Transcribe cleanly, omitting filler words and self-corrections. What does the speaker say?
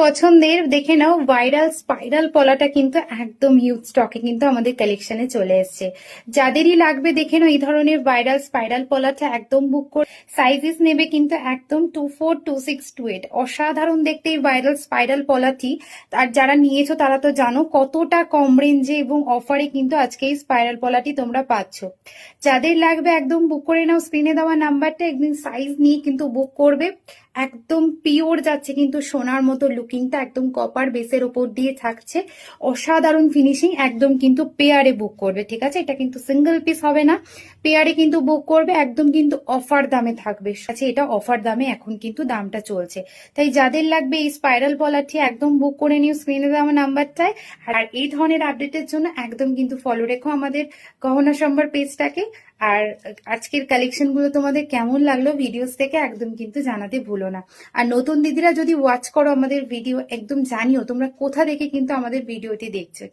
পছন্দের দেখে নাও viral spiral পলাটা কিন্তু একদম হিউজ স্টকে কিন্তু আমাদের কালেকশনে চলে এসেছে। যাদেরই লাগবে দেখে নাও এই ধরনের ভাইরাল স্পাইরাল পলাটা একদম বুক করে। সাইজেস নেবে কিন্তু একদম 24, 26, 28। অসাধারণ দেখতে এই ভাইরাল স্পাইরাল পলাটি। আর যারা নিয়েছো তারা তো জানো কতটা কম রেঞ্জে এবং অফারে কিন্তু আজকে এই স্পাইরাল পলাটি তোমরা পাচ্ছ। যাদের লাগবে একদম বুক করে নাও, স্ক্রিনে দেওয়া নাম্বারটা একদিন সাইজ নিয়ে কিন্তু বুক করবে। একদম পিওর যাচ্ছে কিন্তু সোনার মতো লুকিংটা, একদম কপার বেসের ওপর দিয়ে থাকছে, অসাধারণ ফিনিশিং। একদম কিন্তু পেয়ারে বুক করবে, ঠিক আছে? এটা কিন্তু সিঙ্গেল পিস হবে না, পেয়ারে কিন্তু বুক করবে। একদম কিন্তু অফার দামে থাকবে, আচ্ছা এটা অফার দামে এখন কিন্তু দামটা চলছে। তাই যাদের লাগবে এই স্পাইরাল পলাটি একদম বুক করে নিও স্ক্রিনে দেওয়া নাম্বারটায়। আর এই ধরনের আপডেটের জন্য একদম কিন্তু ফলো রেখো আমাদের গহনা সম্ভার পেজটাকে। আর আজকের কালেকশন গুলো তোমাদের কেমন লাগলো ভিডিওস থেকে একদম কিন্তু জানাতে ভুলো না। আর নতুন দিদিরা যদি ওয়াচ করো আমাদের ভিডিও, একদম জানিও তোমরা কোথা থেকে কিন্তু আমাদের ভিডিওটি দেখছো।